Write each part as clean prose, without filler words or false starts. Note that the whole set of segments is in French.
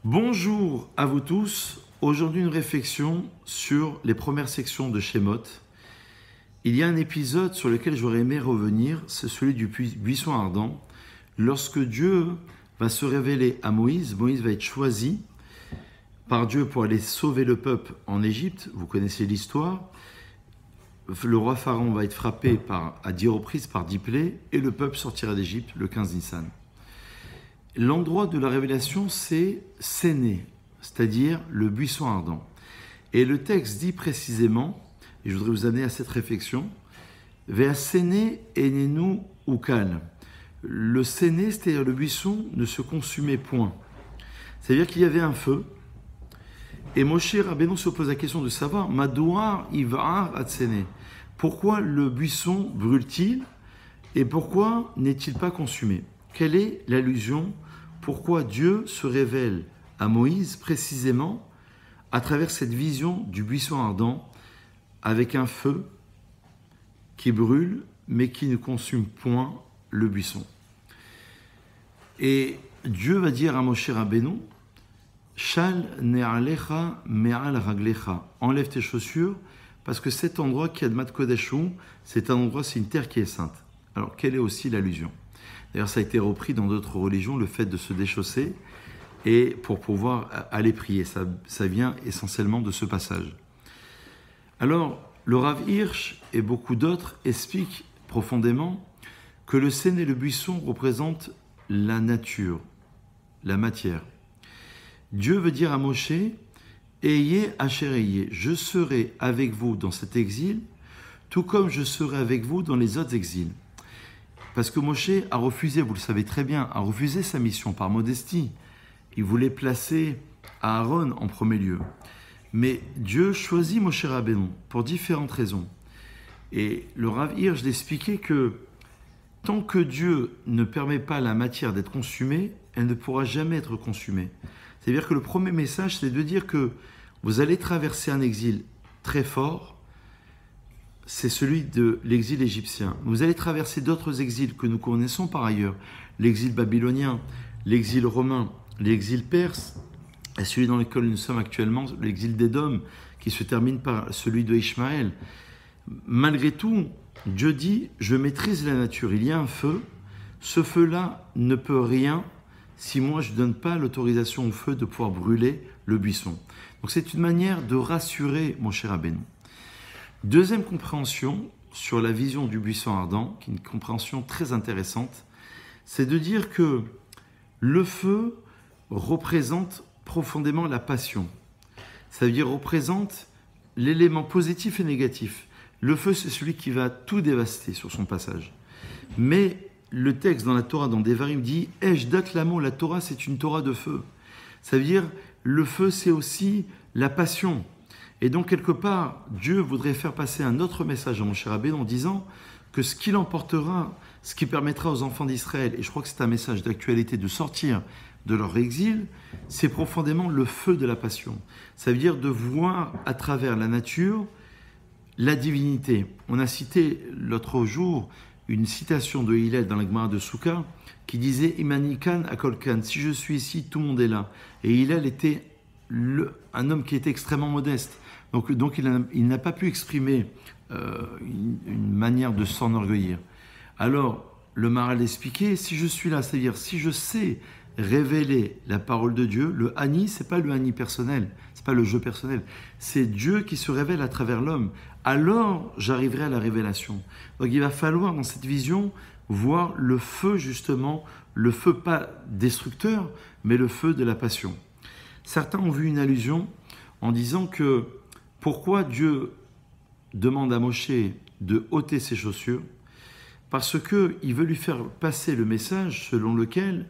Bonjour à vous tous. Aujourd'hui, une réflexion sur les premières sections de Shemot. Il y a un épisode sur lequel j'aurais aimé revenir, c'est celui du buisson ardent. Lorsque Dieu va se révéler à Moïse, Moïse va être choisi par Dieu pour aller sauver le peuple en Égypte. Vous connaissez l'histoire. Le roi Pharaon va être frappé à 10 reprises par 10 plaies et le peuple sortira d'Égypte le 15 Nissan. L'endroit de la révélation, c'est Séné, c'est-à-dire le buisson ardent. Et le texte dit précisément, et je voudrais vous amener à cette réflexion, Vea Séné enenu ukal. Le Séné, c'est-à-dire le buisson, ne se consumait point. C'est-à-dire qu'il y avait un feu, et Moshe Rabbeinu se pose la question de savoir, Madouar ivar at Séné. Pourquoi le buisson brûle-t-il et pourquoi n'est-il pas consumé? Quelle est l'allusion? Pourquoi Dieu se révèle à Moïse précisément à travers cette vision du buisson ardent avec un feu qui brûle mais qui ne consume point le buisson? Et Dieu va dire à Moshe Rabbeinu, Shal ne'alecha me'al raglecha, enlève tes chaussures parce que cet endroit qui est Admat Kodeshu, c'est un endroit, c'est une terre qui est sainte. Alors quelle est aussi l'allusion? D'ailleurs, ça a été repris dans d'autres religions, le fait de se déchausser, et pour pouvoir aller prier. Ça vient essentiellement de ce passage. Alors, le Rav Hirsch et beaucoup d'autres expliquent profondément que le Séné et le buisson représentent la nature, la matière. Dieu veut dire à Moshe, Ayez Asher Ayez, je serai avec vous dans cet exil, tout comme je serai avec vous dans les autres exils. Parce que Moshe a refusé, vous le savez très bien, a refusé sa mission par modestie. Il voulait placer Aaron en premier lieu. Mais Dieu choisit Moshe Rabbeinu pour différentes raisons. Et le Rav Hirsch expliquait que tant que Dieu ne permet pas à la matière d'être consumée, elle ne pourra jamais être consumée. C'est-à-dire que le premier message, c'est de dire que vous allez traverser un exil très fort, c'est celui de l'exil égyptien. Vous allez traverser d'autres exils que nous connaissons par ailleurs, l'exil babylonien, l'exil romain, l'exil perse, et celui dans lequel nous sommes actuellement, l'exil d'Édom, qui se termine par celui de Ishmaël. Malgré tout, Dieu dit, je maîtrise la nature, il y a un feu, ce feu-là ne peut rien si moi je ne donne pas l'autorisation au feu de pouvoir brûler le buisson. Donc c'est une manière de rassurer mon cher Rabbeinu. Deuxième compréhension sur la vision du buisson ardent, qui est une compréhension très intéressante, c'est de dire que le feu représente profondément la passion. Ça veut dire représente l'élément positif et négatif. Le feu, c'est celui qui va tout dévaster sur son passage. Mais le texte dans la Torah, dans Devarim, dit « Esh dat lamo », la Torah, c'est une Torah de feu. Ça veut dire le feu, c'est aussi la passion. Et donc, quelque part, Dieu voudrait faire passer un autre message à mon cher Rabbeinu en disant que ce qu'il emportera, ce qui permettra aux enfants d'Israël, et je crois que c'est un message d'actualité, de sortir de leur exil, c'est profondément le feu de la passion. Ça veut dire de voir à travers la nature la divinité. On a cité l'autre jour une citation de Hillel dans la Gemara de Souka qui disait « Imanikan akolkan » si je suis ici, tout le monde est là. Et Hillel était un homme qui était extrêmement modeste. Donc il n'a pas pu exprimer une manière de s'enorgueillir. Alors, le Maharal expliquait, si je suis là, c'est-à-dire si je sais révéler la parole de Dieu, le Hani, ce n'est pas le Hani personnel, ce n'est pas le jeu personnel, c'est Dieu qui se révèle à travers l'homme. Alors, j'arriverai à la révélation. Donc il va falloir, dans cette vision, voir le feu, justement, le feu pas destructeur, mais le feu de la passion. Certains ont vu une allusion en disant que pourquoi Dieu demande à Moshe de ôter ses chaussures? Parce qu'il veut lui faire passer le message selon lequel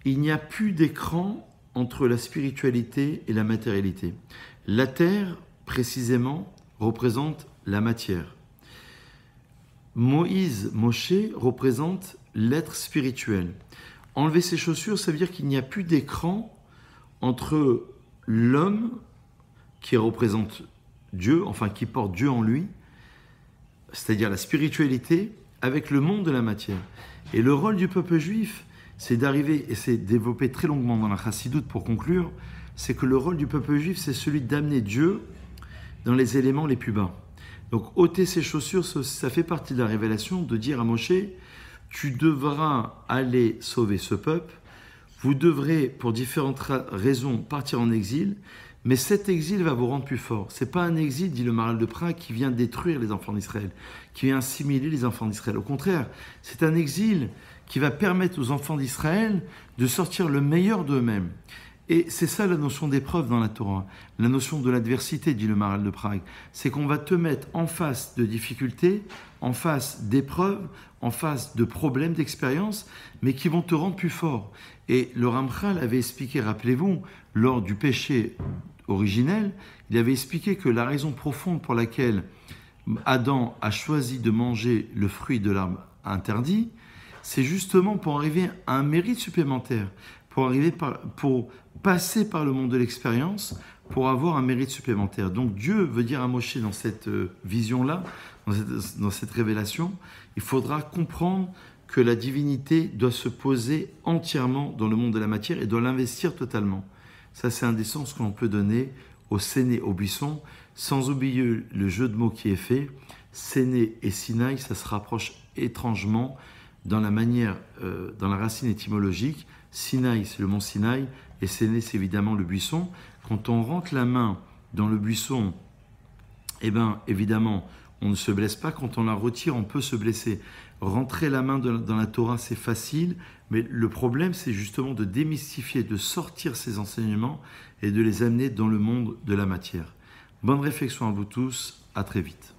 il n'y a plus d'écran entre la spiritualité et la matérialité. La terre, précisément, représente la matière. Moshe représente l'être spirituel. Enlever ses chaussures, ça veut dire qu'il n'y a plus d'écran entre l'homme qui représente Dieu, enfin qui porte Dieu en lui, c'est-à-dire la spiritualité, avec le monde de la matière. Et le rôle du peuple juif, c'est d'arriver, et c'est développé très longuement dans la Chassidoute pour conclure, c'est que le rôle du peuple juif, c'est celui d'amener Dieu dans les éléments les plus bas. Donc ôter ses chaussures, ça fait partie de la révélation de dire à Moshe, tu devras aller sauver ce peuple, vous devrez pour différentes raisons partir en exil, mais cet exil va vous rendre plus fort. Ce n'est pas un exil, dit le Maharal de Prague, qui vient détruire les enfants d'Israël, qui vient assimiler les enfants d'Israël. Au contraire, c'est un exil qui va permettre aux enfants d'Israël de sortir le meilleur d'eux-mêmes. Et c'est ça la notion d'épreuve dans la Torah, la notion de l'adversité, dit le Maharal de Prague. C'est qu'on va te mettre en face de difficultés, en face d'épreuves, en face de problèmes, d'expériences, mais qui vont te rendre plus fort. Et le Ramchal avait expliqué, rappelez-vous, lors du péché originel, il avait expliqué que la raison profonde pour laquelle Adam a choisi de manger le fruit de l'arbre interdit, c'est justement pour arriver à un mérite supplémentaire, pour passer par le monde de l'expérience, pour avoir un mérite supplémentaire. Donc Dieu veut dire à Moshe dans cette vision-là, dans cette révélation, il faudra comprendre que la divinité doit se poser entièrement dans le monde de la matière et doit l'investir totalement. Ça, c'est un des sens que l'on peut donner au Séné, au buisson, sans oublier le jeu de mots qui est fait. Séné et Sinaï, ça se rapproche étrangement dans la manière, dans la racine étymologique. Sinaï, c'est le mont Sinaï, et Séné, c'est évidemment le buisson. Quand on rentre la main dans le buisson, eh bien, évidemment, on ne se blesse pas. Quand on la retire, on peut se blesser. Rentrer la main dans la Torah, c'est facile, mais le problème, c'est justement de démystifier, de sortir ces enseignements et de les amener dans le monde de la matière. Bonne réflexion à vous tous, à très vite.